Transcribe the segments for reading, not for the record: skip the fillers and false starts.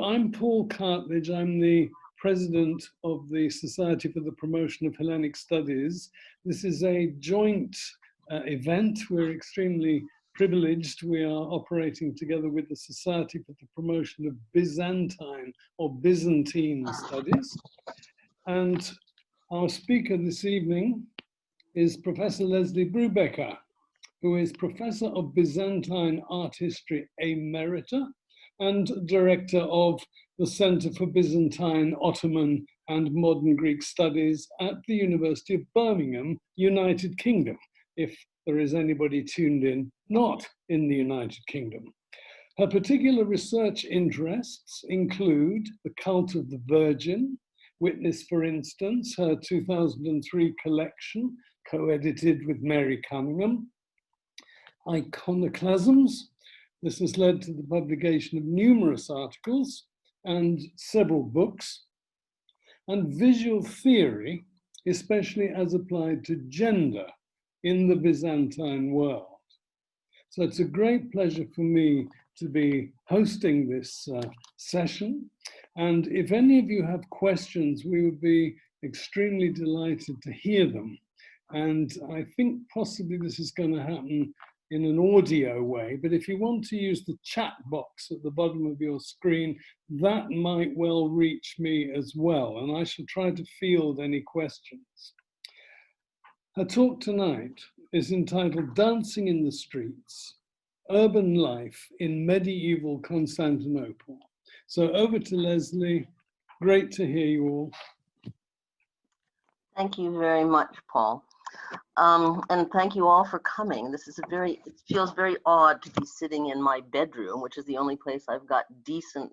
I'm Paul Cartledge. I'm the president of the Society for the Promotion of Hellenic Studies. This is a joint event. We're extremely privileged. We are operating together with the Society for the Promotion of Byzantine or Byzantine Studies. And our speaker this evening is Professor Leslie Brubaker, who is Professor of Byzantine Art History Emerita and Director of the Center for Byzantine, Ottoman and Modern Greek Studies at the University of Birmingham, United Kingdom, if there is anybody tuned in not in the United Kingdom. Her particular research interests include the cult of the Virgin. Witness, for instance, her 2003 collection, co-edited with Mary Cunningham, Iconoclasms. This has led to the publication of numerous articles and several books, and visual theory, especially as applied to gender in the Byzantine world. So it's a great pleasure for me to be hosting this session. And if any of you have questions, we would be extremely delighted to hear them. And I think possibly this is going to happen in an audio way, but if you want to use the chat box at the bottom of your screen, that might well reach me as well, and I shall try to field any questions. Her talk tonight is entitled Dancing in the Streets, Urban Life in Medieval Constantinople. So over to Leslie. Great to hear you all. Thank you very much, Paul. And thank you all for coming. This is it feels very odd to be sitting in my bedroom, which is the only place I've got decent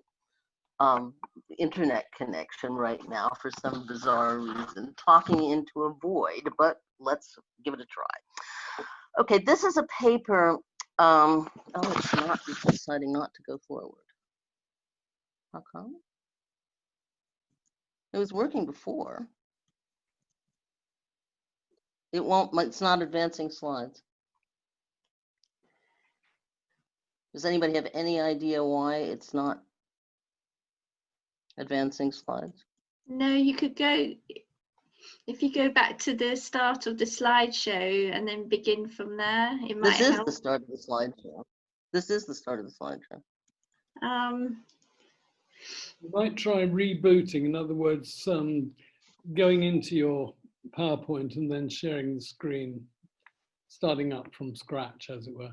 internet connection right now for some bizarre reason, talking into a void, but let's give it a try. Okay, this is a paper, oh, it's deciding not to go forward. How come? It was working before. It won't, it's not advancing slides. Does anybody have any idea why it's not advancing slides? No, you could go, if you go back to the start of the slideshow and then begin from there, it might help. This is the start of the slideshow. This is the start of the slideshow. You might try rebooting, in other words, going into your PowerPoint and then sharing the screen, starting up from scratch, as it were.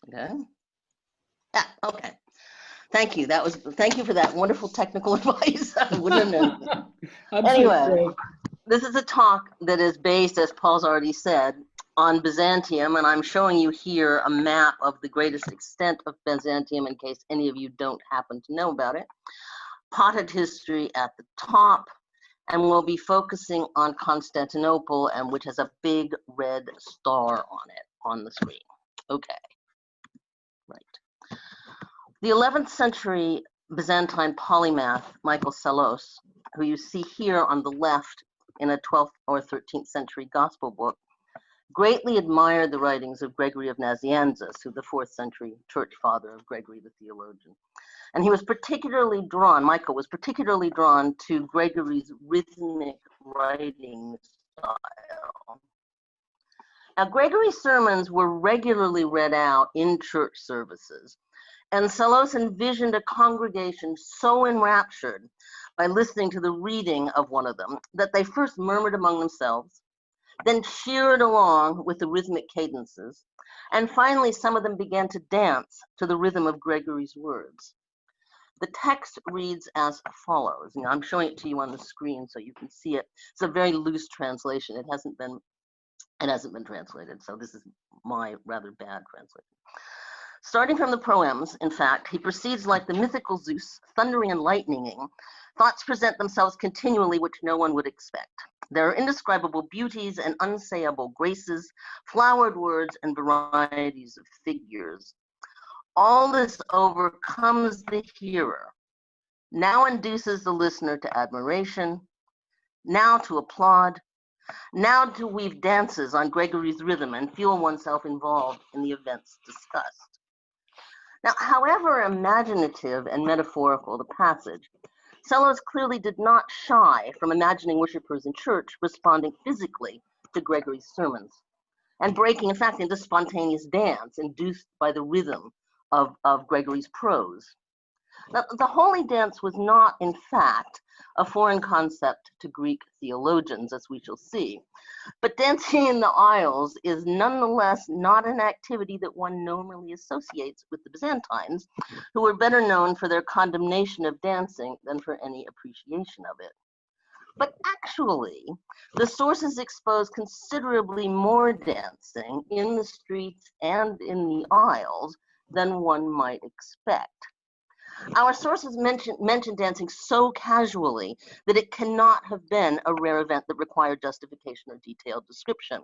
Okay. Yeah, okay. Thank you. Thank you for that wonderful technical advice. I wouldn't have known. Anyway, this is a talk that is based, as Paul's already said, on Byzantium, and I'm showing you here a map of the greatest extent of Byzantium in case any of you don't happen to know about it. Potted history at the top, and we'll be focusing on Constantinople, and which has a big red star on it on the screen. Okay, right. The 11th century Byzantine polymath, Michael Psellos, who you see here on the left in a 12th or 13th century gospel book, greatly admired the writings of Gregory of Nazianzus, who the 4th century church father of Gregory the theologian. And he was particularly drawn, Michael was particularly drawn to Gregory's rhythmic writing style. Now, Gregory's sermons were regularly read out in church services, and Psellos envisioned a congregation so enraptured by listening to the reading of one of them that they first murmured among themselves, then cheered along with the rhythmic cadences, and finally some of them began to dance to the rhythm of Gregory's words. The text reads as follows. I'm showing it to you on the screen so you can see it. It's a very loose translation. It hasn't been translated, so this is my rather bad translation. Starting from the proems, in fact, he proceeds like the mythical Zeus, thundering and lightninging. Thoughts present themselves continually which no one would expect. There are indescribable beauties and unsayable graces, flowered words and varieties of figures. All this overcomes the hearer, now induces the listener to admiration, now to applaud, Now to weave dances on Gregory's rhythm and feel oneself involved in the events discussed. Now, however imaginative and metaphorical the passage, Sellos clearly did not shy from imagining worshippers in church responding physically to Gregory's sermons and breaking, in fact, into spontaneous dance induced by the rhythm of Gregory's prose. Now, the holy dance was not, in fact, a foreign concept to Greek theologians, as we shall see. But dancing in the aisles is nonetheless not an activity that one normally associates with the Byzantines, who were better known for their condemnation of dancing than for any appreciation of it. But actually, the sources expose considerably more dancing in the streets and in the aisles than one might expect. Our sources mention dancing so casually that it cannot have been a rare event that required justification or detailed description.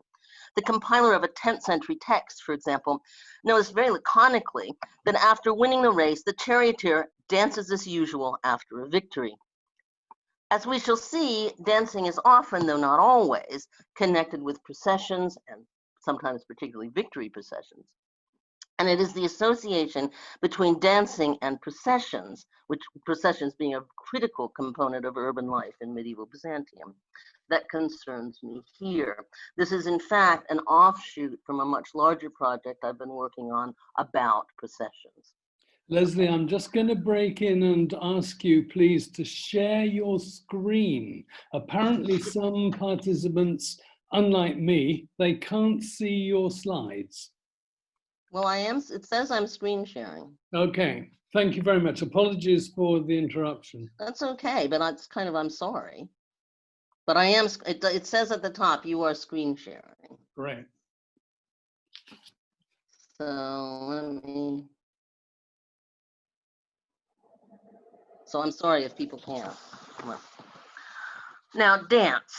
The compiler of a 10th century text, for example, knows very laconically that after winning the race, the charioteer dances as usual after a victory. As we shall see, dancing is often, though not always, connected with processions and sometimes particularly victory processions. And it is the association between dancing and processions, which processions being a critical component of urban life in medieval Byzantium, that concerns me here. This is in fact an offshoot from a much larger project I've been working on about processions. Leslie, I'm just going to break in and ask you, please, to share your screen. Apparently, some participants, unlike me, they can't see your slides. Well, I am. It says I'm screen sharing. Okay, thank you very much. Apologies for the interruption. That's okay, but it's kind of, I'm sorry. But I am, it says at the top, you are screen sharing. Great. So let me. So I'm sorry if people can't. Well. Now, dance.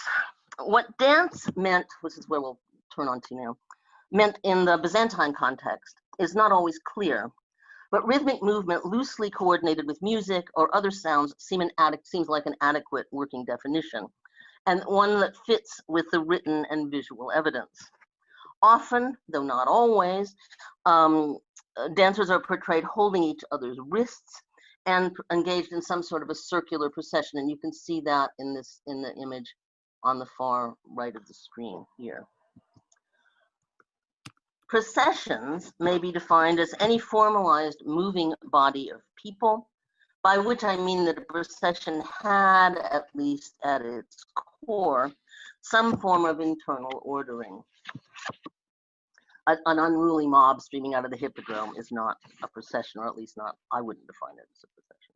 What dance meant, which is where we'll turn on to now, meant in the Byzantine context is not always clear, but rhythmic movement loosely coordinated with music or other sounds seems like an adequate working definition, and one that fits with the written and visual evidence. Often, though not always, dancers are portrayed holding each other's wrists and engaged in some sort of a circular procession, and you can see that in the image on the far right of the screen here. Processions may be defined as any formalized moving body of people, by which I mean that a procession had, at least at its core, some form of internal ordering. An unruly mob streaming out of the hippodrome is not a procession, or at least not, I wouldn't define it as a procession.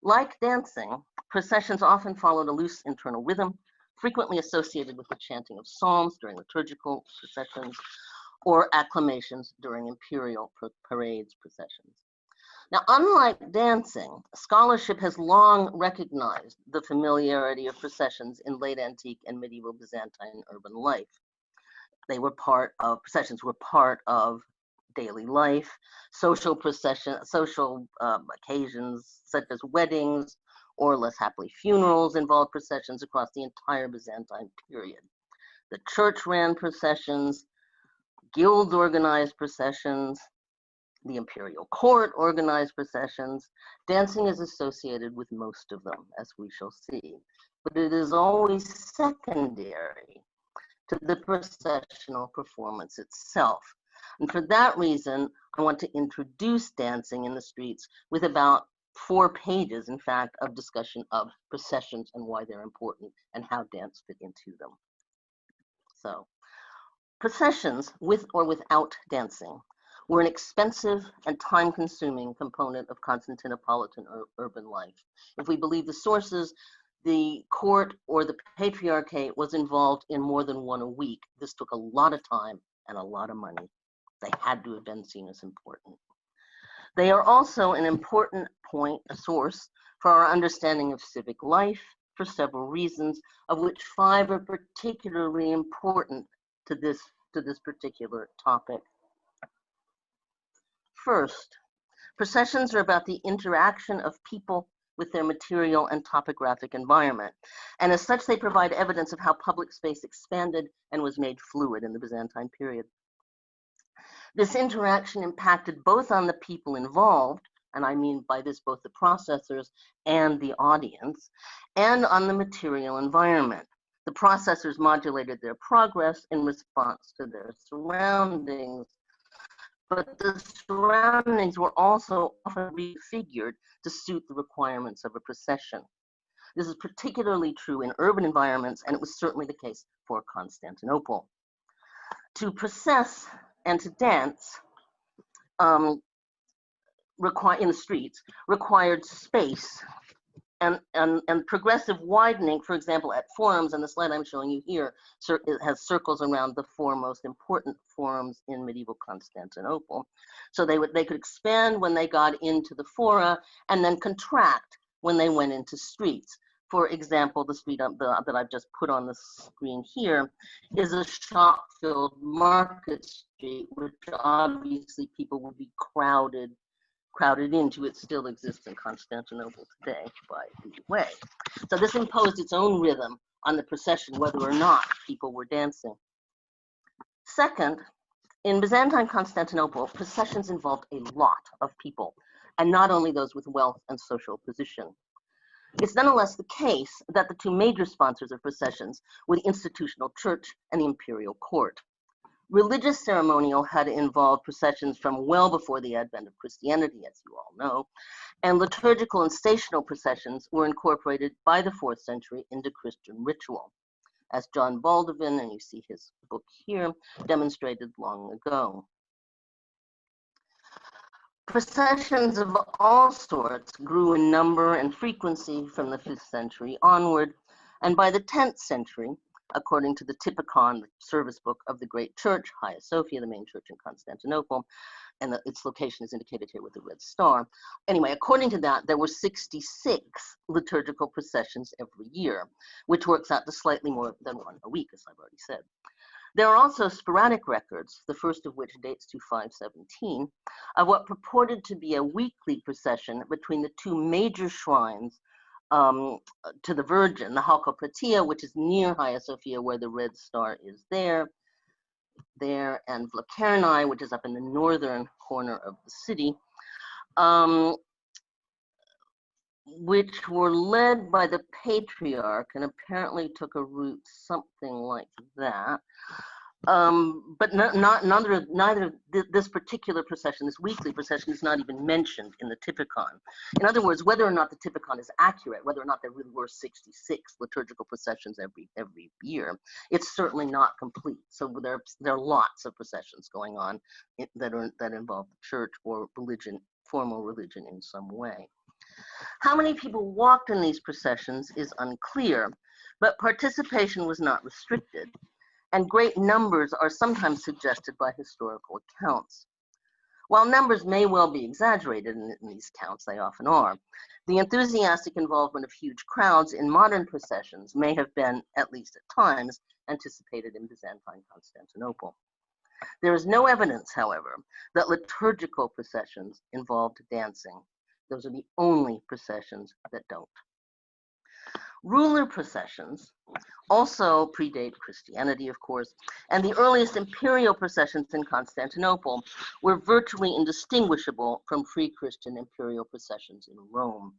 Like dancing, processions often followed a loose internal rhythm, frequently associated with the chanting of psalms during liturgical processions, or acclamations during imperial parades processions. Now, unlike dancing, scholarship has long recognized the familiarity of processions in late antique and medieval Byzantine urban life. Processions were part of daily life, social occasions such as weddings or, less happily, funerals involved processions across the entire Byzantine period. The church ran processions, guilds organized processions, the imperial court organized processions. Dancing is associated with most of them, as we shall see, but it is always secondary to the processional performance itself. And for that reason, I want to introduce dancing in the streets with about 4 pages, in fact, of discussion of processions and why they're important and how dance fit into them. So, processions, with or without dancing, were an expensive and time-consuming component of Constantinopolitan urban life. If we believe the sources, the court or the patriarchate was involved in more than one a week. This took a lot of time and a lot of money. They had to have been seen as important. They are also an important point, a source for our understanding of civic life for several reasons, of which 5 are particularly important to this particular topic. First, processions are about the interaction of people with their material and topographic environment. And as such, they provide evidence of how public space expanded and was made fluid in the Byzantine period. This interaction impacted both on the people involved, and I mean by this both the processors and the audience, and on the material environment. The processors modulated their progress in response to their surroundings, but the surroundings were also often refigured to suit the requirements of a procession. This is particularly true in urban environments, and it was certainly the case for Constantinople. To process and to dance in the streets required space and progressive widening. For example, at forums, and the slide I'm showing you here, it has circles around the four most important forums in medieval Constantinople. So they could expand when they got into the fora and then contract when they went into streets. For example, the street that I've just put on the screen here is a shop-filled market street, which obviously people would be crowded into. It still exists in Constantinople today, by the way. So this imposed its own rhythm on the procession, whether or not people were dancing. Second, in Byzantine Constantinople, processions involved a lot of people, and not only those with wealth and social position. It's nonetheless the case that the two major sponsors of processions were the institutional church and the imperial court. Religious ceremonial had involved processions from well before the advent of Christianity, as you all know, and liturgical and stational processions were incorporated by the 4th century into Christian ritual, as John Baldwin, and you see his book here, demonstrated long ago. Processions of all sorts grew in number and frequency from the 5th century onward, and by the 10th century, according to the Typicon, the service book of the great church, Hagia Sophia, the main church in Constantinople, and its location is indicated here with the red star. Anyway, according to that, there were 66 liturgical processions every year, which works out to slightly more than one a week, as I've already said. There are also sporadic records, the first of which dates to 517, of what purported to be a weekly procession between the two major shrines to the Virgin, the Halkopratia, which is near Hagia Sophia, where the red star is there, and Vlakerni, which is up in the northern corner of the city, which were led by the patriarch and apparently took a route something like that. But neither this particular procession, this weekly procession, is not even mentioned in the Typicon. In other words, whether or not the Typicon is accurate, whether or not there really were 66 liturgical processions every year, it's certainly not complete. So there are lots of processions going on that involve the church or religion, formal religion in some way. How many people walked in these processions is unclear, but participation was not restricted, and great numbers are sometimes suggested by historical accounts. While numbers may well be exaggerated in these accounts, they often are, the enthusiastic involvement of huge crowds in modern processions may have been, at least at times, anticipated in Byzantine Constantinople. There is no evidence, however, that liturgical processions involved dancing. Those are the only processions that don't. Ruler processions also predate Christianity, of course, and the earliest imperial processions in Constantinople were virtually indistinguishable from pre-Christian imperial processions in Rome.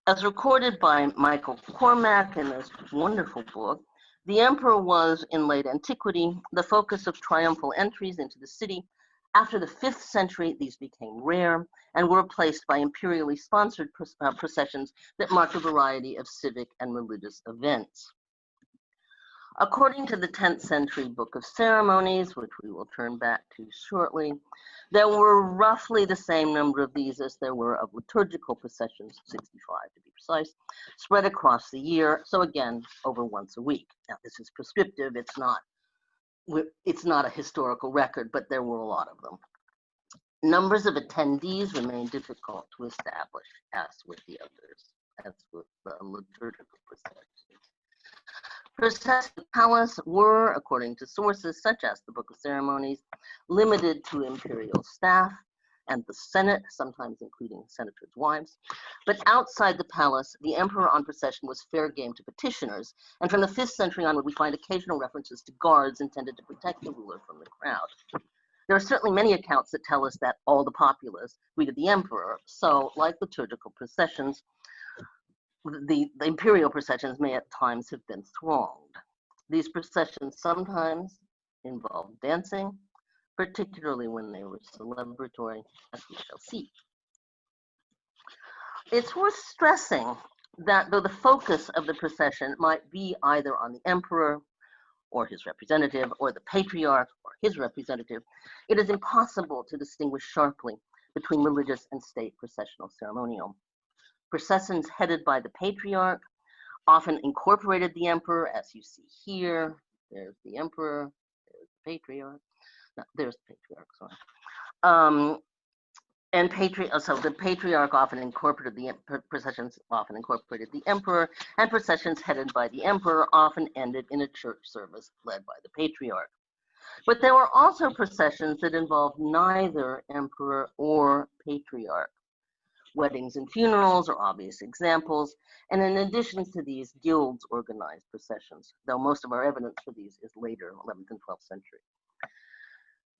As recorded by Michael Cormack in this wonderful book, the emperor was, in late antiquity, the focus of triumphal entries into the city. After the 5th century, these became rare and were replaced by imperially sponsored processions that marked a variety of civic and religious events. According to the 10th century Book of Ceremonies, which we will turn back to shortly, there were roughly the same number of these as there were of liturgical processions, 65 to be precise, spread across the year, so again, over once a week. Now, this is prescriptive, it's not a historical record, but there were a lot of them. Numbers of attendees remain difficult to establish, as with the others, as with the liturgical processions. Processions to the palace were, according to sources such as the Book of Ceremonies, limited to imperial staff, and the Senate, sometimes including senators' wives. But outside the palace, the emperor on procession was fair game to petitioners, and from the 5th century onward, we find occasional references to guards intended to protect the ruler from the crowd. There are certainly many accounts that tell us that all the populace greeted the emperor, so like liturgical processions, the imperial processions may at times have been thronged. These processions sometimes involved dancing, particularly when they were celebratory, as we shall see. It's worth stressing that though the focus of the procession might be either on the emperor or his representative, or the patriarch or his representative, it is impossible to distinguish sharply between religious and state processional ceremonial. Processions headed by the patriarch often incorporated the emperor, as you see here. There's the emperor, there's the patriarch. No, there's the patriarch, sorry. So the patriarch often incorporated processions often incorporated the emperor, and processions headed by the emperor often ended in a church service led by the patriarch. But there were also processions that involved neither emperor or patriarch. Weddings and funerals are obvious examples, and in addition to these, guilds organized processions, though most of our evidence for these is later, 11th and 12th century.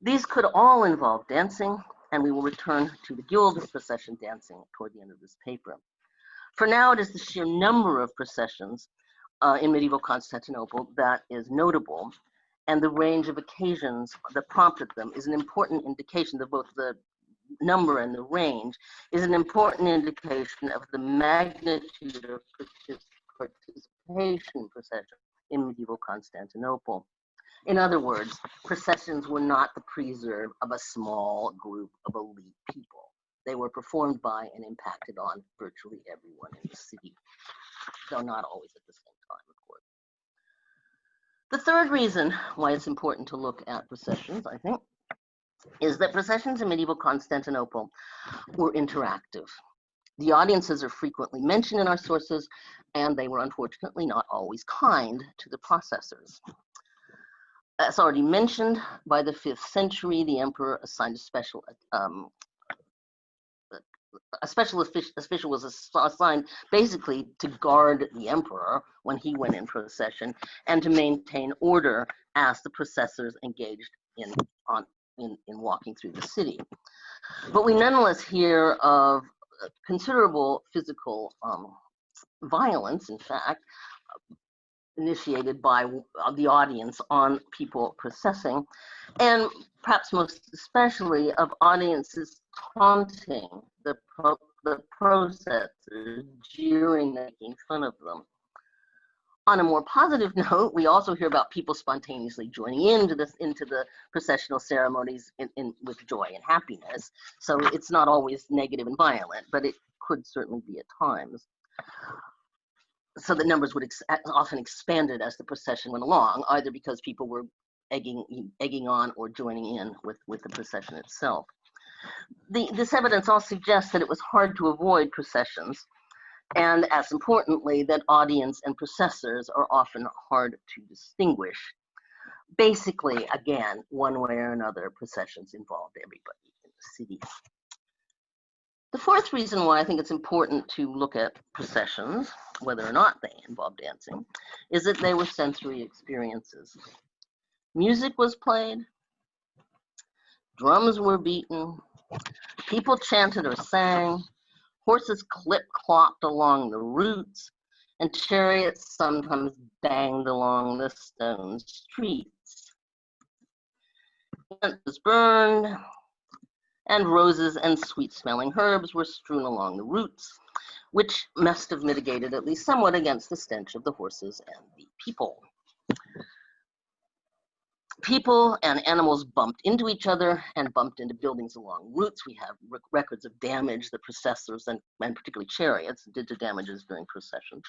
These could all involve dancing, and we will return to the guild procession dancing toward the end of this paper. For now, it is the sheer number of processions in medieval Constantinople that is notable, and the range of occasions that prompted them is an important indication of both the number and the range is an important indication of the magnitude of participation procession in medieval Constantinople. In other words, processions were not the preserve of a small group of elite people. They were performed by and impacted on virtually everyone in the city, though not always at the same time, of course. The third reason why it's important to look at processions, I think, is that processions in medieval Constantinople were interactive. The audiences are frequently mentioned in our sources, and they were unfortunately not always kind to the processors. As already mentioned, by the 5th century, the emperor assigned a special official was assigned basically to guard the emperor when he went in procession and to maintain order as the processors engaged in walking through the city. But we nonetheless hear of considerable physical violence, in fact, initiated by the audience on people processing, and perhaps most especially of audiences taunting the processors, jeering, making fun of them. On a more positive note, we also hear about people spontaneously joining into the processional ceremonies with joy and happiness. So it's not always negative and violent, but it could certainly be at times. So the numbers would often expanded as the procession went along, either because people were egging on or joining in with the procession itself. This evidence also suggests that it was hard to avoid processions, and as importantly, that audience and processors are often hard to distinguish. Basically, again, one way or another, processions involved everybody in the city. The fourth reason why I think it's important to look at processions, whether or not they involve dancing, is that they were sensory experiences. Music was played, drums were beaten, people chanted or sang, horses clip-clopped along the routes, and chariots sometimes banged along the stone streets. It was burned, and roses and sweet-smelling herbs were strewn along the routes, which must have mitigated at least somewhat against the stench of the horses and the people. People and animals bumped into each other and bumped into buildings along routes. We have records of damage that processors and particularly chariots did to damages during processions.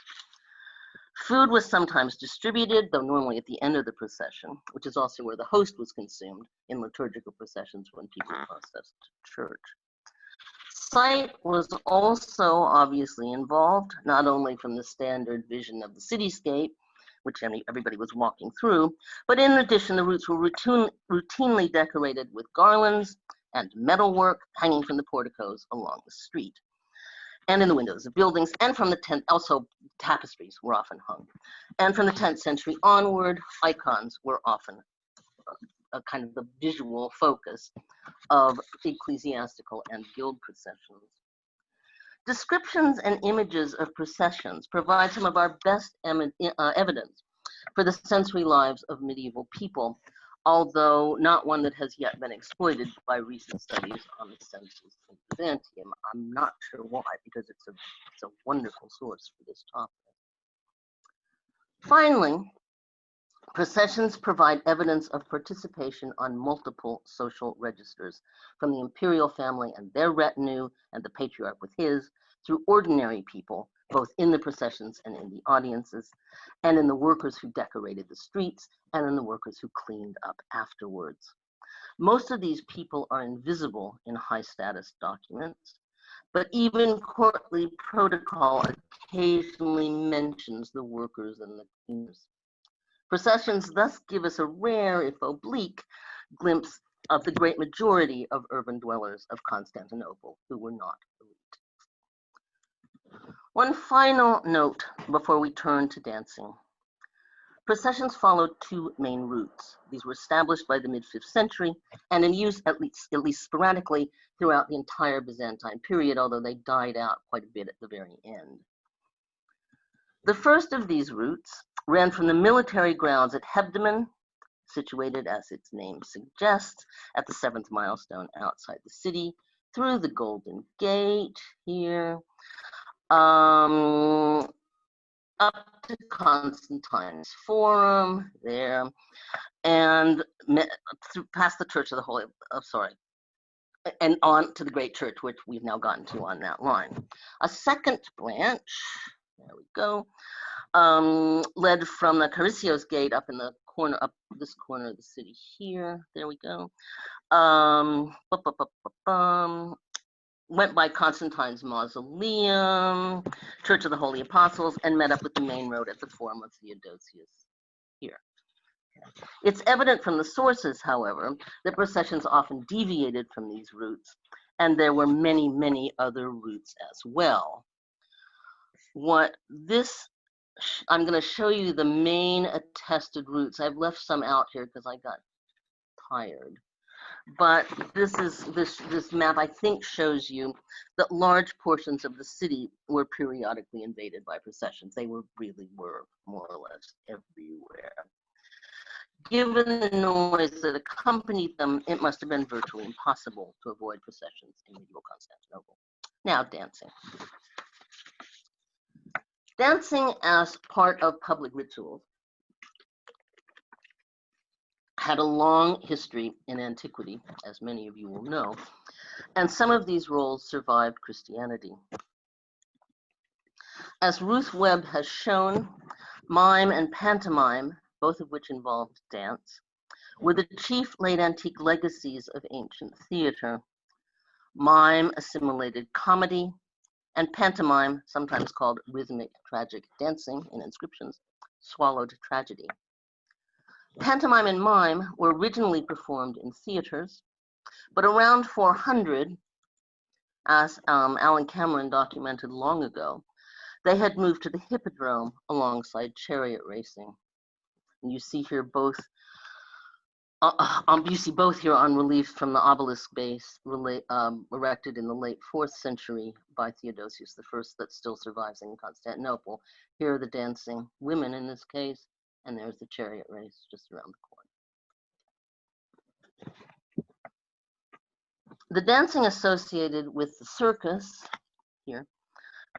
Food was sometimes distributed, though normally at the end of the procession, which is also where the host was consumed in liturgical processions when people processed to church. Sight was also obviously involved, not only from the standard vision of the cityscape, which everybody was walking through, but in addition, the routes were routinely decorated with garlands, and metalwork hanging from the porticos along the street, and in the windows of buildings, and from the 10th, also tapestries were often hung. And from the 10th century onward, icons were often a kind of the visual focus of ecclesiastical and guild processions. Descriptions and images of processions provide some of our best evidence for the sensory lives of medieval people, although not one that has yet been exploited by recent studies on the senses in Byzantium. I'm not sure why, because it's a wonderful source for this topic. Finally, processions provide evidence of participation on multiple social registers, from the imperial family and their retinue, and the patriarch with his, through ordinary people, both in the processions and in the audiences, and in the workers who decorated the streets, and in the workers who cleaned up afterwards. Most of these people are invisible in high-status documents, but even courtly protocol occasionally mentions the workers and the cleaners. Processions thus give us a rare, if oblique, glimpse of the great majority of urban dwellers of Constantinople who were not elite. One final note before we turn to dancing. Processions followed two main routes. These were established by the mid-5th century and in use at least sporadically throughout the entire Byzantine period, although they died out quite a bit at the very end. The first of these routes ran from the military grounds at Hebdomon, situated as its name suggests, at the 7th milestone outside the city, through the Golden Gate here, up to Constantine's Forum there, and past the Church of the Holy, and on to the Great Church, which we've now gotten to on that line. A second branch, there we go, led from the Caricios Gate up in the corner, up this corner of the city here. There we go. Went by Constantine's Mausoleum, Church of the Holy Apostles, and met up with the main road at the Forum of Theodosius here. It's evident from the sources, however, that processions often deviated from these routes, and there were many, many other routes as well. I'm going to show you the main attested routes. I've left some out here because I got tired. But this map, I think, shows you that large portions of the city were periodically invaded by processions. They really were more or less everywhere. Given the noise that accompanied them, it must have been virtually impossible to avoid processions in medieval Constantinople. Now, dancing. Dancing as part of public rituals had a long history in antiquity, as many of you will know, and some of these roles survived Christianity. As Ruth Webb has shown, mime and pantomime, both of which involved dance, were the chief late antique legacies of ancient theater. Mime assimilated comedy, and pantomime, sometimes called rhythmic tragic dancing in inscriptions, swallowed tragedy. Pantomime and mime were originally performed in theaters, but around 400, as Alan Cameron documented long ago, they had moved to the hippodrome alongside chariot racing. And you see here both, here on reliefs from the obelisk base erected in the late 4th century by Theodosius I that still survives in Constantinople. Here are the dancing women in this case, and there's the chariot race just around the corner. The dancing associated with the circus here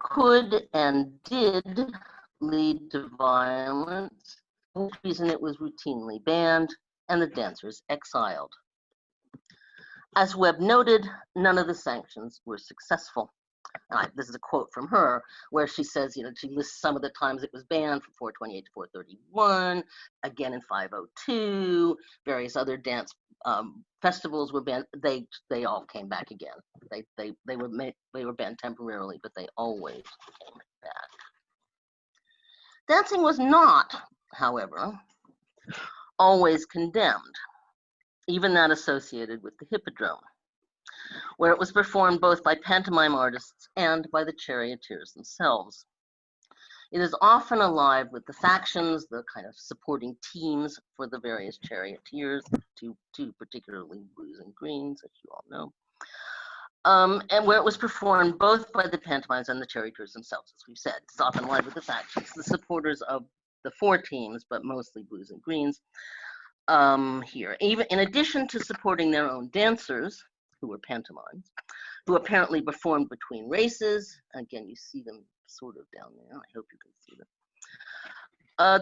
could and did lead to violence, for which reason it was routinely banned and the dancers exiled. As Webb noted, none of the sanctions were successful. This is a quote from her, where she says, she lists some of the times it was banned from 428 to 431, again in 502, various other dance festivals were banned. They all came back again. They were banned temporarily, but they always came back. Dancing was not, however, always condemned, even that associated with the hippodrome. where it was performed both by pantomime artists and by the charioteers themselves. It is often alive with the factions, the kind of supporting teams for the various charioteers, two particularly blues and greens, as you all know. And where it was performed both by the pantomimes and the charioteers themselves, as we've said. It's often alive with the factions, the supporters of the four teams, but mostly blues and greens here. Even in addition to supporting their own dancers, who were pantomimes, who apparently performed between races. Again, you see them sort of down there. I hope you can see them.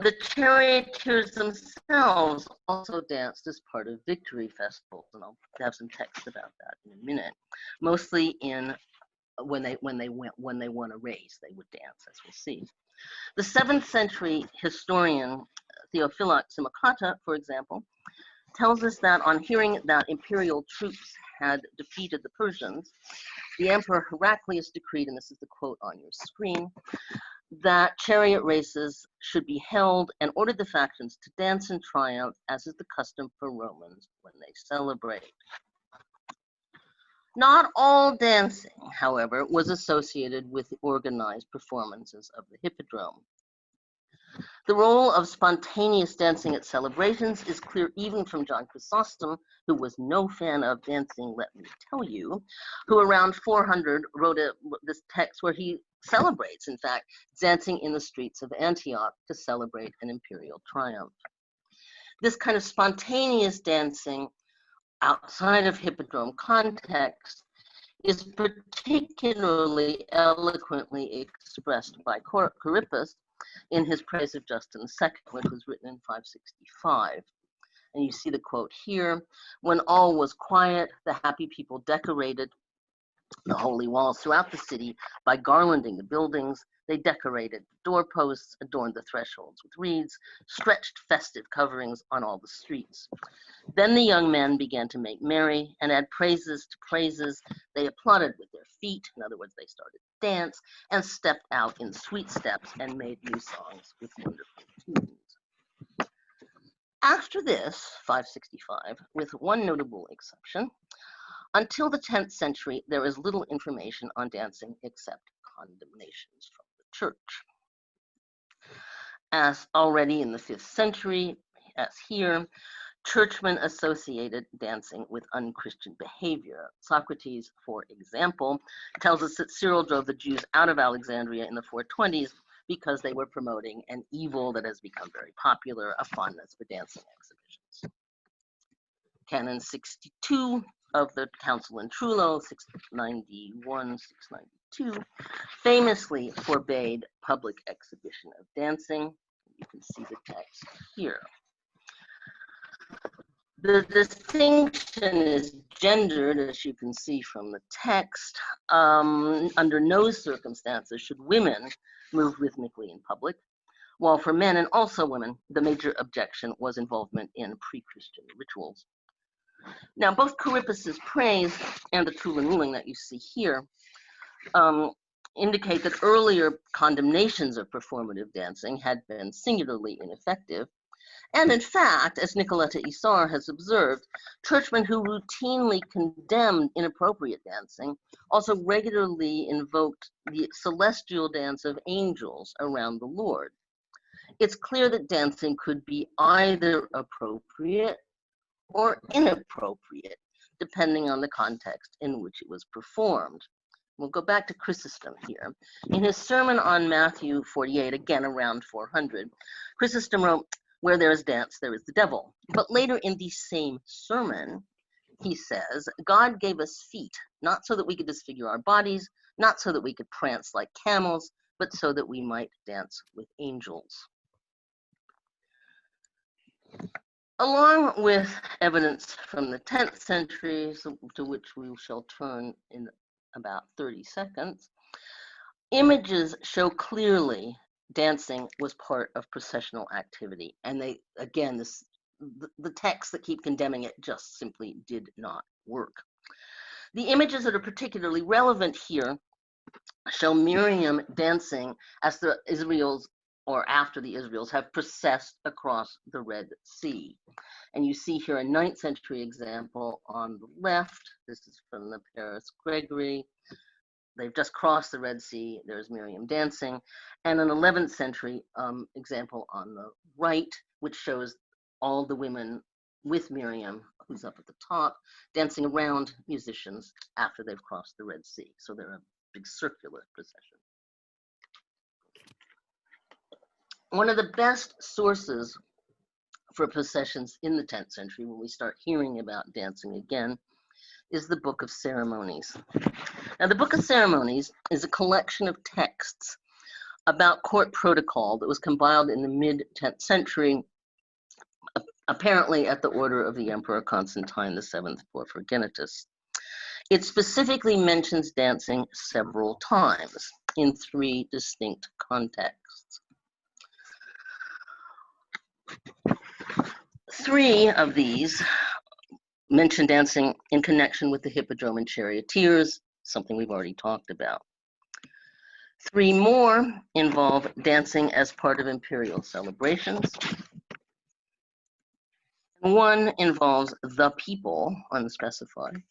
The charioteers themselves also danced as part of victory festivals, and I'll have some text about that in a minute. Mostly in when they won a race, they would dance, as we'll see. The 7th century historian Theophilus Simakata, for example, tells us that on hearing that imperial troops had defeated the Persians, the emperor Heraclius decreed, and this is the quote on your screen, that chariot races should be held and ordered the factions to dance in triumph, as is the custom for Romans when they celebrate. Not all dancing, however, was associated with the organized performances of the hippodrome. The role of spontaneous dancing at celebrations is clear even from John Chrysostom, who was no fan of dancing, let me tell you, who around 400 wrote this text where he celebrates, in fact, dancing in the streets of Antioch to celebrate an imperial triumph. This kind of spontaneous dancing outside of hippodrome context is particularly eloquently expressed by Corippus in his praise of Justin II, which was written in 565. And you see the quote here: "When all was quiet, the happy people decorated the holy walls throughout the city by garlanding the buildings. They decorated the doorposts, adorned the thresholds with wreaths, stretched festive coverings on all the streets. Then the young men began to make merry and add praises to praises. They applauded with their feet," in other words, they started to dance, "and stepped out in sweet steps and made new songs with wonderful tunes." After this, 565, with one notable exception, until the 10th century, there is little information on dancing except condemnations from the church. As already in the 5th century, as here, churchmen associated dancing with unchristian behavior. Socrates, for example, tells us that Cyril drove the Jews out of Alexandria in the 420s because they were promoting an evil that has become very popular, a fondness for dancing exhibitions. Canon 62 of the Council in Trullo, 691-692, famously forbade public exhibition of dancing. You can see the text here. The distinction is gendered, as you can see from the text. Under no circumstances should women move rhythmically in public, while for men and also women, the major objection was involvement in pre-Christian rituals. Now, both Corippus's praise and the Trullan ruling that you see here indicate that earlier condemnations of performative dancing had been singularly ineffective. And in fact, as Nicoletta Isar has observed, churchmen who routinely condemned inappropriate dancing also regularly invoked the celestial dance of angels around the Lord. It's clear that dancing could be either appropriate or inappropriate, depending on the context in which it was performed. We'll go back to Chrysostom here. In his sermon on Matthew 48, again around 400, Chrysostom wrote, "Where there is dance, there is the devil." But later in the same sermon, he says, "God gave us feet, not so that we could disfigure our bodies, not so that we could prance like camels, but so that we might dance with angels." Along with evidence from the 10th century, to which we shall turn in about 30 seconds, images show clearly dancing was part of processional activity. And they, again, the texts that keep condemning it just simply did not work. The images that are particularly relevant here show Miriam dancing as Israel's or after the Israels, have processed across the Red Sea. And you see here a 9th century example on the left. This is from the Paris Gregory. They've just crossed the Red Sea. There's Miriam dancing. And an 11th century example on the right, which shows all the women with Miriam, who's up at the top, dancing around musicians after they've crossed the Red Sea. So they're a big circular procession. One of the best sources for processions in the 10th century, when we start hearing about dancing again, is the Book of Ceremonies. Now, the Book of Ceremonies is a collection of texts about court protocol that was compiled in the mid-10th century, apparently at the order of the Emperor Constantine VII Porphyrogenitus. It specifically mentions dancing several times in 3 distinct contexts. 3 of these mention dancing in connection with the Hippodrome and Charioteers, something we've already talked about. 3 more involve dancing as part of imperial celebrations. 1 involves the people, unspecified,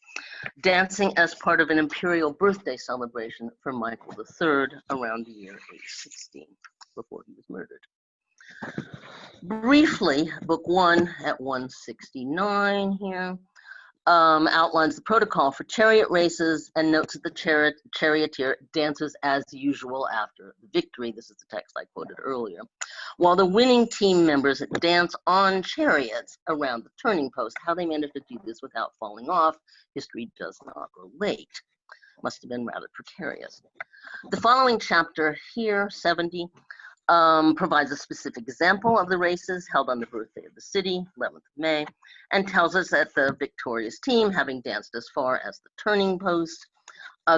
dancing as part of an imperial birthday celebration for Michael III around the year 816, before he was murdered. Briefly, Book 1 at 169 here outlines the protocol for chariot races and notes that the charioteer dances as usual after the victory. This is the text I quoted earlier. While the winning team members dance on chariots around the turning post. How they managed to do this without falling off, history does not relate. Must have been rather precarious. The following chapter here, 70, provides a specific example of the races held on the birthday of the city, 11th of May, and tells us that the victorious team, having danced as far as the turning post,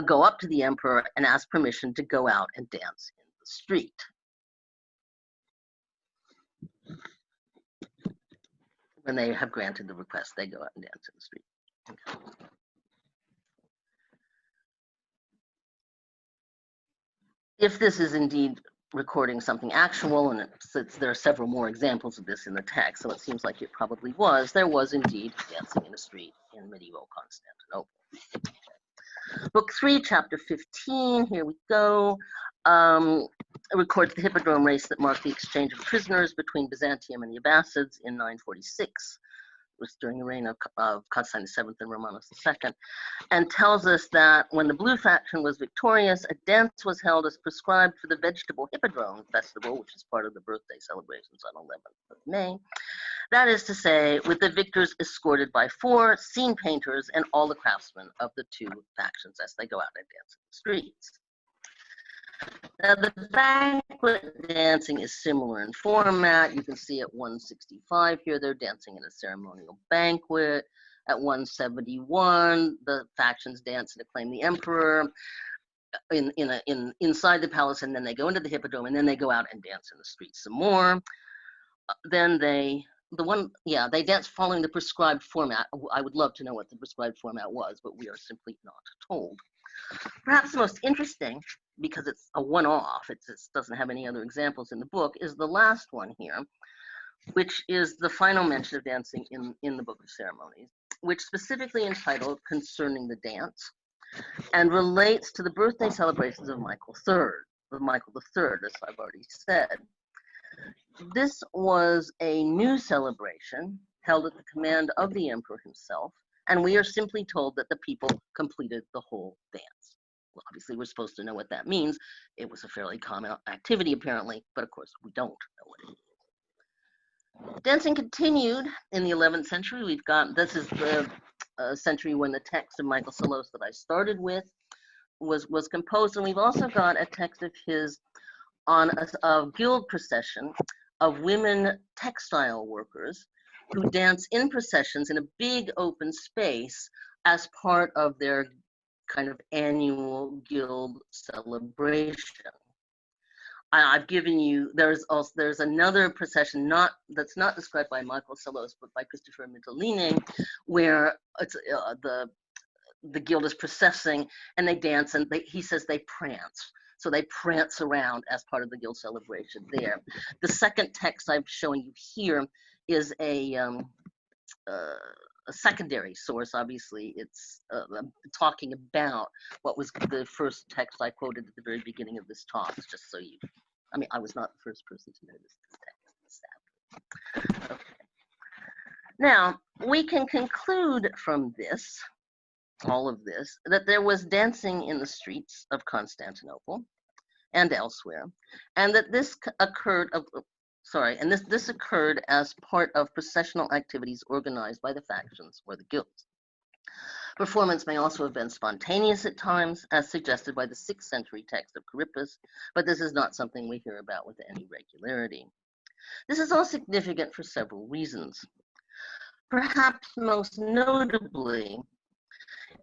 go up to the emperor and ask permission to go out and dance in the street. When they have granted the request, they go out and dance in the street. Okay. If this is indeed recording something actual, and there are several more examples of this in the text, so it seems like it probably was, there was indeed dancing in a street in medieval Constantinople. Book 3, chapter 15, here we go, records the Hippodrome race that marked the exchange of prisoners between Byzantium and the Abbasids in 946. It was during the reign of Constantine VII and Romanus II, and tells us that when the blue faction was victorious, a dance was held as prescribed for the vegetable Hippodrome festival, which is part of the birthday celebrations on 11th of May. That is to say, with the victors escorted by 4 scene painters and all the craftsmen of the 2 factions as they go out and dance in the streets. Now, the banquet dancing is similar in format. You can see at 165 here, they're dancing in a ceremonial banquet. At 171, the factions dance and acclaim the emperor inside the palace, and then they go into the Hippodrome, and then they go out and dance in the streets some more. Then they dance following the prescribed format. I would love to know what the prescribed format was, but we are simply not told. Perhaps the most interesting, because it's a one-off, it doesn't have any other examples in the book, is the last one here, which is the final mention of dancing in the Book of Ceremonies, which specifically entitled Concerning the Dance, and relates to the birthday celebrations of Michael III, as I've already said. This was a new celebration held at the command of the emperor himself, and we are simply told that the people completed the whole dance. Well, obviously, we're supposed to know what that means. It was a fairly common activity, apparently, but of course, we don't know what it means. Dancing continued in the 11th century. This is the century when the text of Michael Psellos that I started with was composed, and we've also got a text of his on a guild procession of women textile workers who dance in processions in a big open space as part of their kind of annual guild celebration. I've given you, there's another procession that's not described by Michael Psellos, but by Christopher Mitteline, where it's the guild is processing and they dance, and he says they prance. So they prance around as part of the guild celebration there. The second text I'm showing you here is a secondary source. Obviously, it's talking about what was the first text I quoted at the very beginning of this talk, just so you, I mean, I was not the first person to notice this text. Okay. Now, we can conclude from this, all of this, that there was dancing in the streets of Constantinople and elsewhere, and that this occurred this occurred as part of processional activities organized by the factions or the guilds. Performance may also have been spontaneous at times, as suggested by the 6th century text of Corippus, but this is not something we hear about with any regularity. This is all significant for several reasons. Perhaps most notably,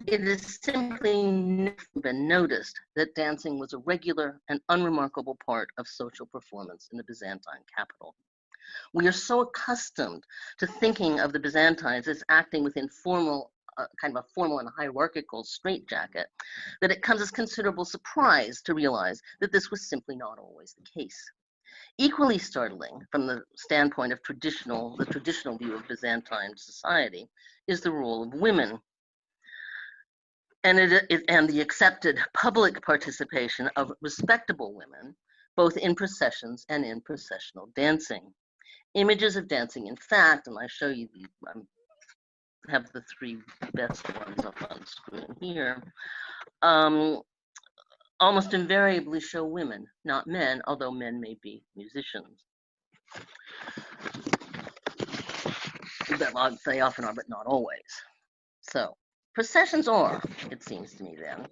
it has simply never been noticed that dancing was a regular and unremarkable part of social performance in the Byzantine capital. We are so accustomed to thinking of the Byzantines as acting within kind of a formal and hierarchical straitjacket, that it comes as considerable surprise to realize that this was simply not always the case. Equally startling from the standpoint of the traditional view of Byzantine society is the role of women and the accepted public participation of respectable women, both in processions and in processional dancing. Images of dancing, in fact, and I show you these, I have the 3 best ones up on screen here, almost invariably show women, not men, although men may be musicians. They often are, but not always. So, processions are, it seems to me then,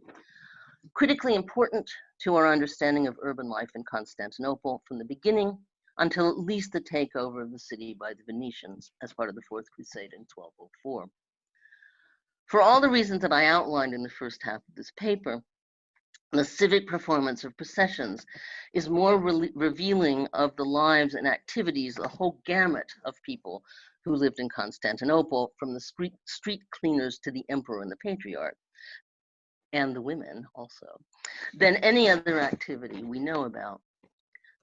critically important to our understanding of urban life in Constantinople from the beginning until at least the takeover of the city by the Venetians as part of the Fourth Crusade in 1204. For all the reasons that I outlined in the first half of this paper, the civic performance of processions is more revealing of the lives and activities, the whole gamut of people who lived in Constantinople, from the street cleaners to the emperor and the patriarch, and the women also, than any other activity we know about.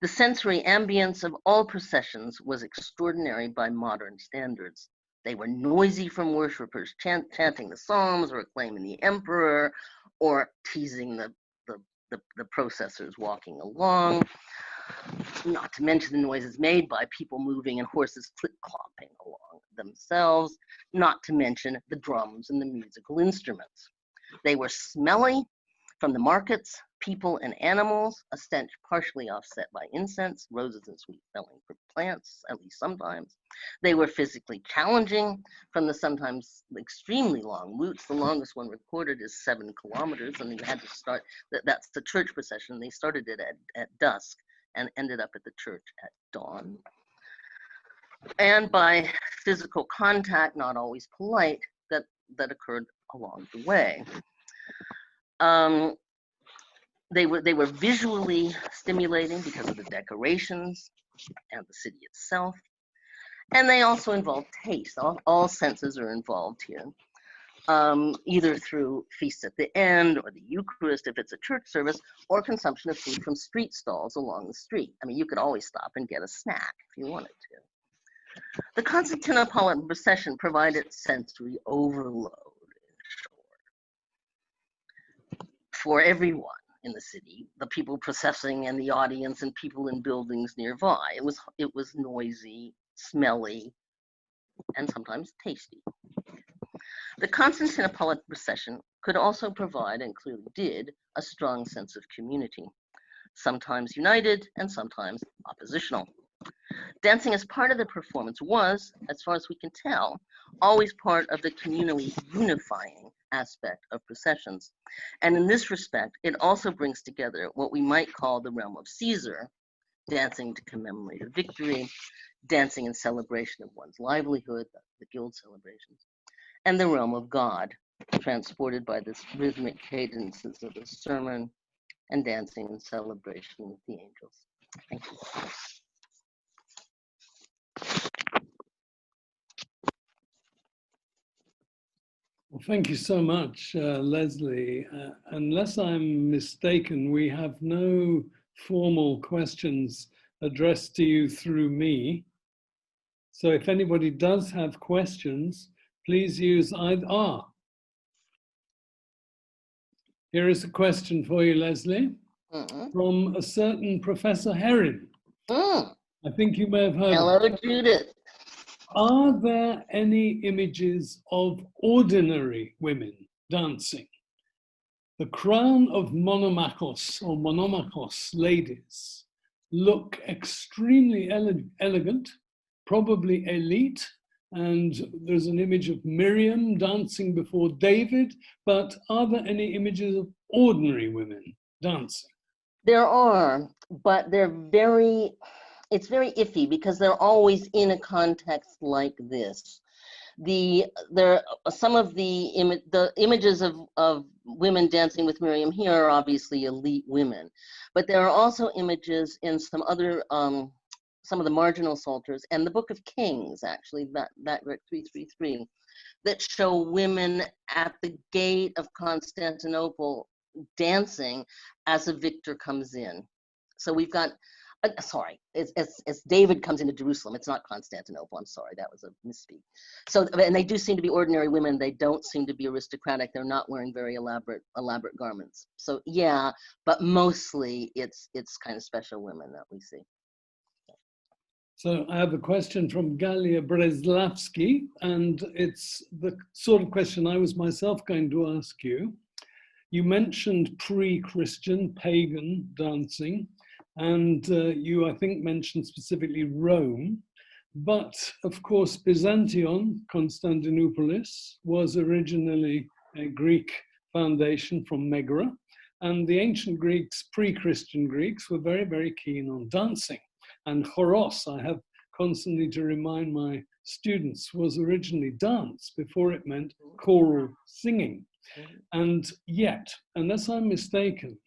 The sensory ambience of all processions was extraordinary by modern standards. They were noisy from worshippers chanting the psalms or acclaiming the emperor or teasing the processors walking along, not to mention the noises made by people moving and horses clip-clopping along themselves, not to mention the drums and the musical instruments. They were smelly from the markets, people and animals, a stench partially offset by incense, roses and sweet-smelling plants, at least sometimes. They were physically challenging from the sometimes extremely long routes. The longest one recorded is 7 kilometers, and you had to start, that's the church procession. They started it at dusk and ended up at the church at dawn. And by physical contact, not always polite, that occurred along the way. They were visually stimulating because of the decorations and the city itself. And they also involve taste. All senses are involved here, either through feasts at the end or the Eucharist if it's a church service, or consumption of food from street stalls along the street. I mean, you could always stop and get a snack if you wanted to. The Constantinopolitan procession provided sensory overload, in short, for everyone in the city, the people processing and the audience and people in buildings nearby. It was noisy, smelly, and sometimes tasty. The Constantinopolitan procession could also provide, and clearly did, a strong sense of community, sometimes united and sometimes oppositional. Dancing as part of the performance was, as far as we can tell, always part of the communally unifying aspect of processions. And in this respect, it also brings together what we might call the realm of Caesar, dancing to commemorate a victory, dancing in celebration of one's livelihood, the guild celebrations, and the realm of God, transported by the rhythmic cadences of the sermon and dancing in celebration with the angels. Thank you. Well, Thank you so much, Leslie. Unless I'm mistaken, we have no formal questions addressed to you through me. So if anybody does have questions, please use either. Here is a question for you, Leslie, from a certain Professor Herring. I think you may have heard Hello, of it. Judith. Are there any images of ordinary women dancing? The crown of monomachos or monomachos ladies look extremely elegant, probably elite, and there's an image of Miriam dancing before David, but are there any images of ordinary women dancing? There are, but it's very iffy because they're always in a context like this. Some of the images of women dancing with Miriam here are obviously elite women, but there are also images in some other some of the marginal psalters and the Book of Kings, actually, that 333, that show women at the gate of Constantinople dancing as a victor comes in. So we've got, sorry, it's David comes into Jerusalem. It's not Constantinople. I'm sorry, that was a misspeak. So, and they do seem to be ordinary women. They don't seem to be aristocratic. They're not wearing very elaborate garments. So yeah, but mostly it's kind of special women that we see. So I have a question from Galia Breslavsky, and it's the sort of question I was myself going to ask you. You mentioned pre-Christian, pagan dancing, and you, I think, mentioned specifically Rome. But of course, Byzantion, Constantinopolis, was originally a Greek foundation from Megara, and the ancient Greeks, pre-Christian Greeks, were very, very keen on dancing. And choros, I have constantly to remind my students, was originally dance before it meant choral singing. And yet, unless I'm mistaken,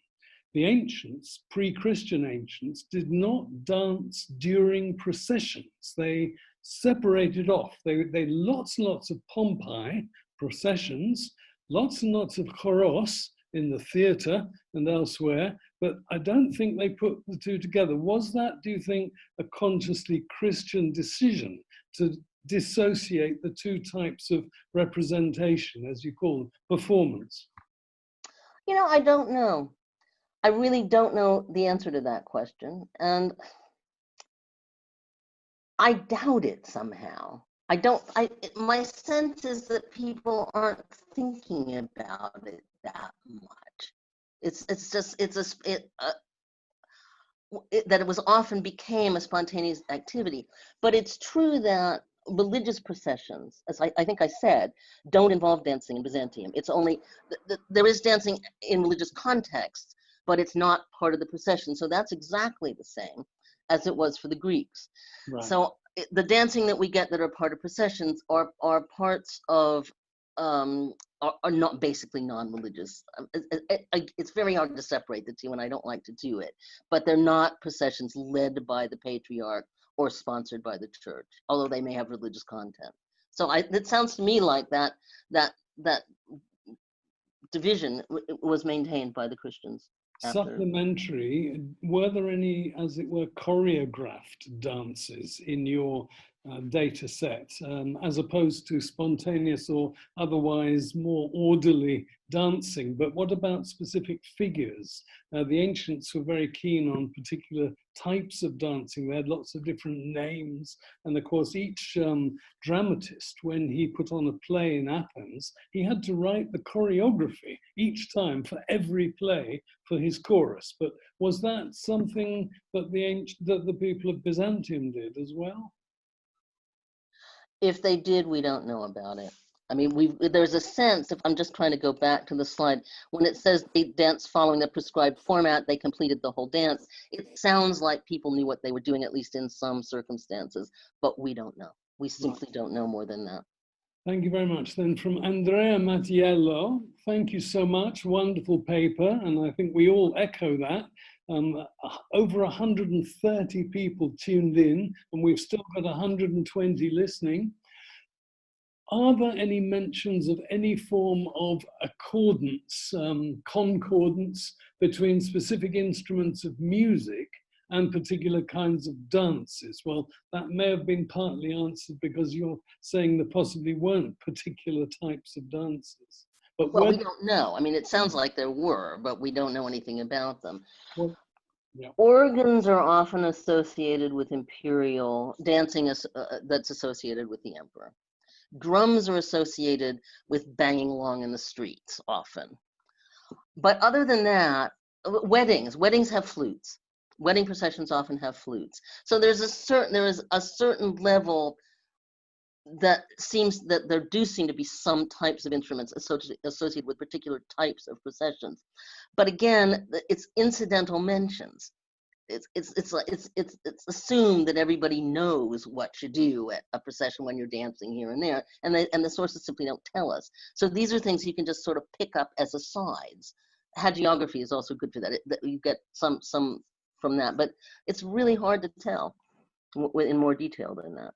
the ancients, pre-Christian ancients, did not dance during processions. They separated off. They lots and lots of pompai, processions, lots and lots of choros in the theatre and elsewhere, but I don't think they put the two together. Was that, do you think, a consciously Christian decision to dissociate the two types of representation, as you call them, performance? You know, I don't know. I really don't know the answer to that question. And I doubt it somehow. My sense is that people aren't thinking about it that much. That it was often became a spontaneous activity. But it's true that religious processions, as I think I said, don't involve dancing in Byzantium. It's only, there is dancing in religious contexts, but it's not part of the procession. So that's exactly the same as it was for the Greeks. Right. So the dancing that we get that are part of processions are parts of, are not basically non-religious. It's very hard to separate the two, and I don't like to do it, but they're not processions led by the patriarch or sponsored by the church, although they may have religious content. So it sounds to me like that division was maintained by the Christians. Supplementary, were there any, as it were, choreographed dances in your data set, as opposed to spontaneous or otherwise more orderly dancing? But what about specific figures? The ancients were very keen on particular types of dancing. They had lots of different names. And of course, each dramatist, when he put on a play in Athens, he had to write the choreography each time for every play for his chorus. But was that something that the people of Byzantium did as well? If they did, we don't know about it. I mean, there's a sense, if I'm just trying to go back to the slide, when it says they danced following the prescribed format, they completed the whole dance, it sounds like people knew what they were doing, at least in some circumstances, but we don't know. We simply don't know more than that. Thank you very much. Then from Andrea Mattiello, thank you so much. Wonderful paper, and I think we all echo that. Over 130 people tuned in, and we've still got 120 listening. are there any mentions of any form of accordance, concordance between specific instruments of music and particular kinds of dances? Well, that may have been partly answered because you're saying there possibly weren't particular types of dances. But well, we don't know. I mean, it sounds like there were, but we don't know anything about them. Well, yeah. Organs are often associated with imperial dancing that's associated with the emperor. Drums are associated with banging along in the streets often. But other than that, weddings have flutes. Wedding processions often have flutes. So there is a certain level that seems that there do seem to be some types of instruments associated with particular types of processions. But again, it's incidental mentions. It's assumed that everybody knows what to do at a procession when you're dancing here and there, and the sources simply don't tell us. So these are things you can just sort of pick up as asides. Hagiography is also good for that. You get some from that, but it's really hard to tell in more detail than that.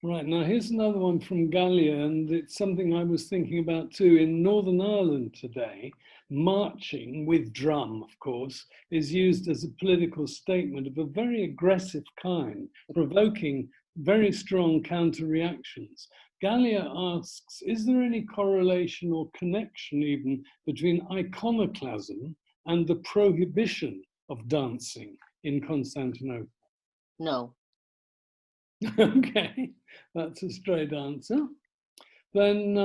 Right, now here's another one from Gallia, and it's something I was thinking about too. In Northern Ireland today, marching with drum, of course, is used as a political statement of a very aggressive kind, provoking very strong counter-reactions. Gallia asks, is there any correlation or connection even between iconoclasm and the prohibition of dancing in Constantinople? No. Okay, that's a straight answer. Then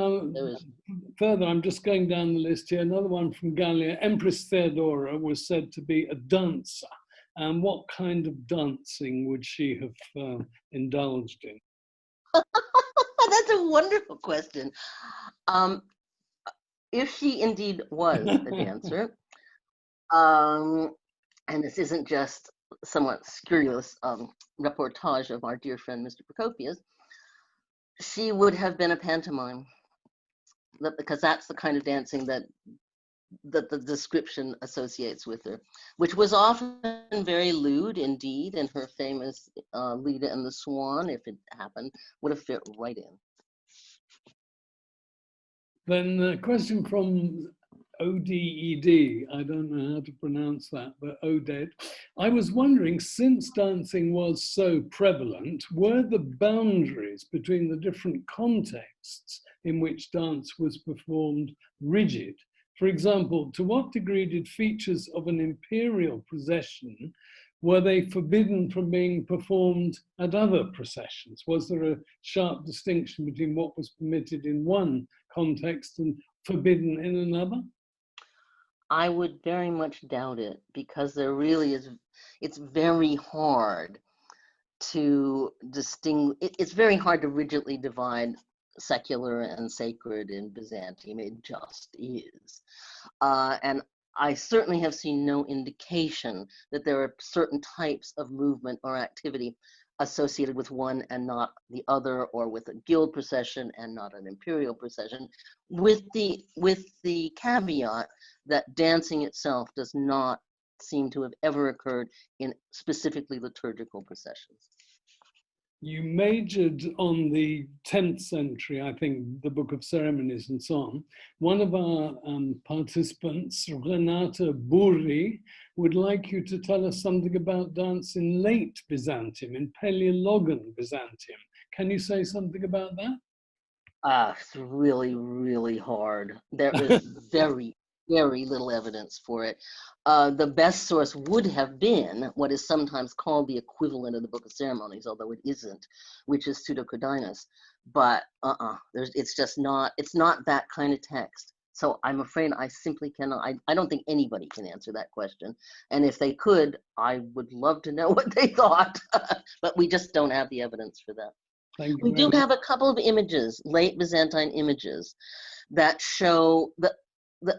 further, I'm just going down the list here. Another one from Gallia. Empress Theodora was said to be a dancer. And what kind of dancing would she have indulged in? That's a wonderful question. If she indeed was a dancer, and this isn't just somewhat scurrilous reportage of our dear friend Mr. Procopius, she would have been a pantomime, because that's the kind of dancing that the description associates with her, which was often very lewd indeed, and her famous Leda and the Swan, if it happened, would have fit right in. Then a question from ODED, I don't know how to pronounce that, but ODED. I was wondering, since dancing was so prevalent, were the boundaries between the different contexts in which dance was performed rigid? For example, to what degree did features of an imperial procession, were they forbidden from being performed at other processions? Was there a sharp distinction between what was permitted in one context and forbidden in another? I would very much doubt it, because there really is, it's very hard to distinguish, it's very hard to rigidly divide secular and sacred in Byzantium. It just is. And I certainly have seen no indication that there are certain types of movement or activity associated with one and not the other, or with a guild procession and not an imperial procession, with the caveat that dancing itself does not seem to have ever occurred in specifically liturgical processions. You majored on the 10th century, I think, the Book of Ceremonies and so on. One of our participants, Renata Burri, would like you to tell us something about dance in late Byzantium, in Paleologan Byzantium. Can you say something about that? It's really, really hard. There is very, very little evidence for it. The best source would have been what is sometimes called the equivalent of the Book of Ceremonies, although it isn't, which is Pseudo-Codinus. But it's just not, it's not that kind of text. So I'm afraid I simply cannot, I don't think anybody can answer that question. And if they could, I would love to know what they thought, but we just don't have the evidence for that. We do have a couple of images, late Byzantine images, that show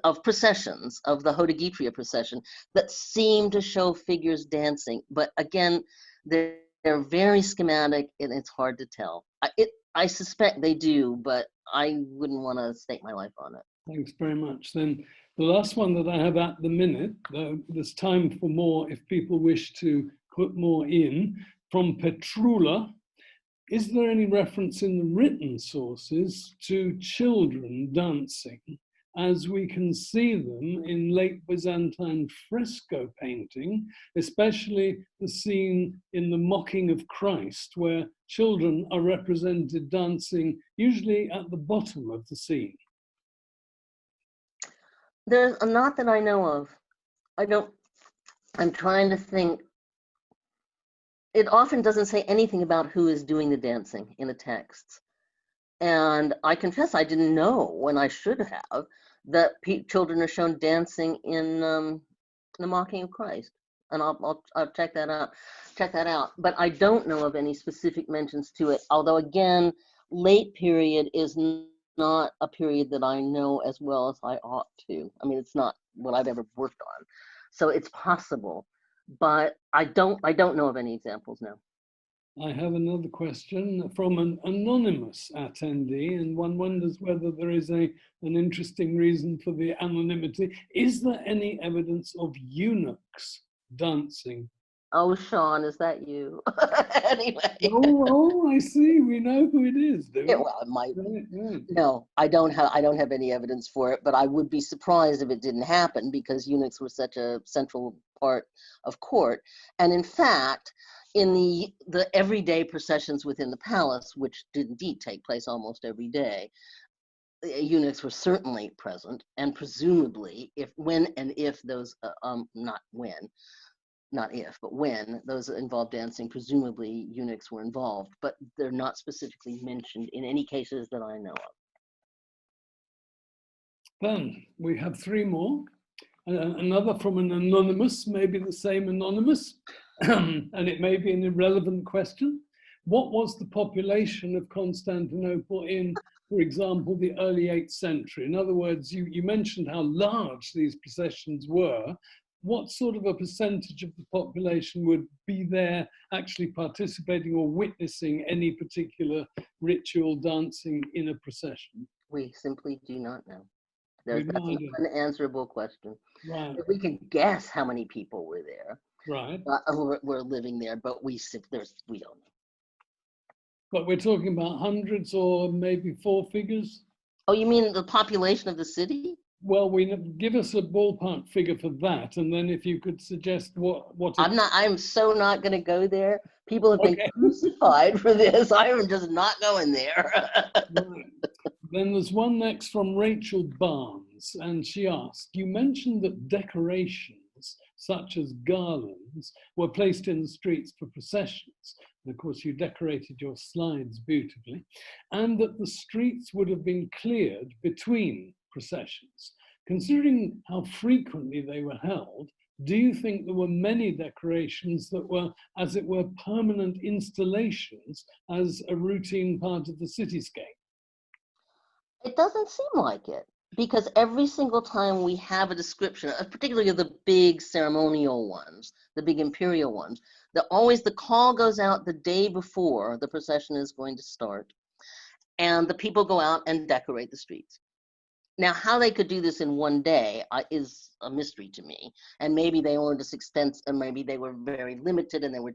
of processions, of the Hodegetria procession, that seem to show figures dancing. But again, they're very schematic and it's hard to tell. I suspect they do, but I wouldn't want to stake my life on it. Thanks very much. Then the last one that I have at the minute, though there's time for more if people wish to put more in, from Petrula. is there any reference in the written sources to children dancing, as we can see them in late Byzantine fresco painting, especially the scene in the Mocking of Christ, where children are represented dancing, usually at the bottom of the scene? There's not that I know of. I'm trying to think. It often doesn't say anything about who is doing the dancing in the texts. And I confess I didn't know, when I should have, that children are shown dancing in the Mocking of Christ. And I'll check that out. But I don't know of any specific mentions to it. Although again, late period is not a period that I know as well as I ought to. I mean, it's not what I've ever worked on. So it's possible, but I don't know of any examples now. I have another question from an anonymous attendee, and one wonders whether there is an interesting reason for the anonymity. Is there any evidence of eunuchs dancing? Oh, Sean, is that you? Anyway. Oh, I see. We know who it is, do we? Yeah, well, it might be. Right. No, I don't have any evidence for it, but I would be surprised if it didn't happen, because eunuchs were such a central part of court. And in fact, in the everyday processions within the palace, which did indeed take place almost every day, eunuchs were certainly present, and presumably, when those those involved dancing, presumably eunuchs were involved, but they're not specifically mentioned in any cases that I know of. Then we have three more. Another from an anonymous, maybe the same anonymous, and it may be an irrelevant question. What was the population of Constantinople in, for example, the early 8th century? In other words, you mentioned how large these processions were. What sort of a percentage of the population would be there actually participating or witnessing any particular ritual dancing in a procession? We simply do not know. That's an unanswerable question. Right. If we could guess how many people were there, right, were living there, but we don't know. But we're talking about hundreds or maybe four figures? Oh, you mean the population of the city? Well, give us a ballpark figure for that, and then if you could suggest what. I'm so not going to go there. People have been crucified for this. I am just not going there. Right. Then there's one next from Rachel Barnes, and she asked, you mentioned that decorations such as garlands were placed in the streets for processions. And of course, you decorated your slides beautifully, and that the streets would have been cleared between processions. Considering how frequently they were held, do you think there were many decorations that were, as it were, permanent installations as a routine part of the cityscape? It doesn't seem like it, because every single time we have a description, particularly of the big ceremonial ones, the big imperial ones, the call goes out the day before the procession is going to start, and the people go out and decorate the streets. Now, how they could do this in one day is a mystery to me. And maybe they were this extensive, and maybe they were very limited, and they were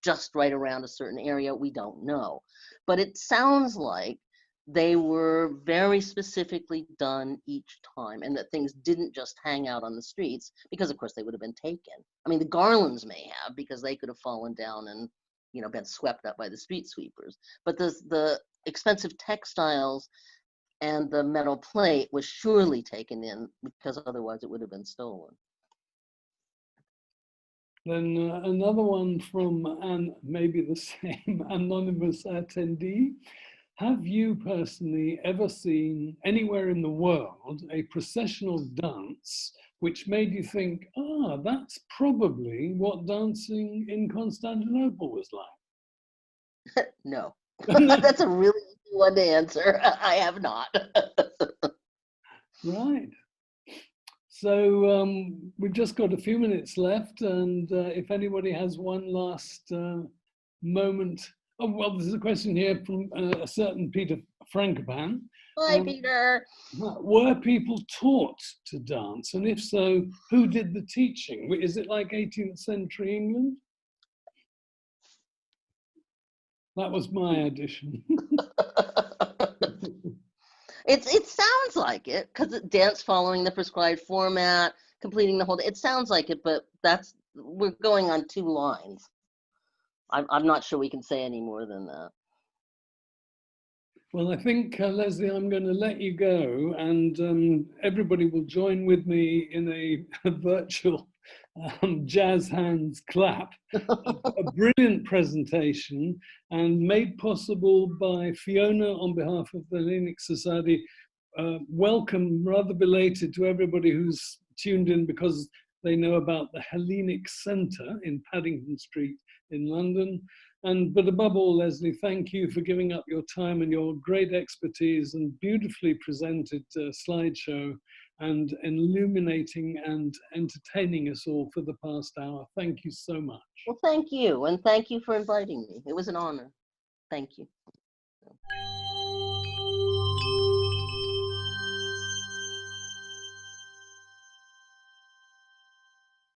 just right around a certain area. We don't know. But it sounds like they were very specifically done each time, and that things didn't just hang out on the streets, because of course they would have been taken. I mean, the garlands may have, because they could have fallen down and, been swept up by the street sweepers. But the expensive textiles and the metal plate was surely taken in, because otherwise it would have been stolen. Then another one from maybe the same anonymous attendee. Have you personally ever seen anywhere in the world a processional dance which made you think, that's probably what dancing in Constantinople was like? No. That's a really easy one to answer. I have not. Right. So we've just got a few minutes left, and if anybody has one last moment. Oh, well, there's a question here from a certain Peter Frankopan. Hi, Peter. Were people taught to dance? And if so, who did the teaching? Is it like 18th century England? That was my addition. It sounds like it, because dance following the prescribed format, completing the whole, it sounds like it, but we're going on 2 lines. I'm not sure we can say any more than that. Well, I think, Leslie, I'm going to let you go, and everybody will join with me in a virtual jazz hands clap. A brilliant presentation, and made possible by Fiona on behalf of the Hellenic Society. Welcome, rather belated, to everybody who's tuned in because they know about the Hellenic Centre in Paddington Street in London. But above all, Leslie, thank you for giving up your time and your great expertise and beautifully presented slideshow and illuminating and entertaining us all for the past hour. Thank you so much. Well, thank you, and thank you for inviting me. It was an honor. Thank you.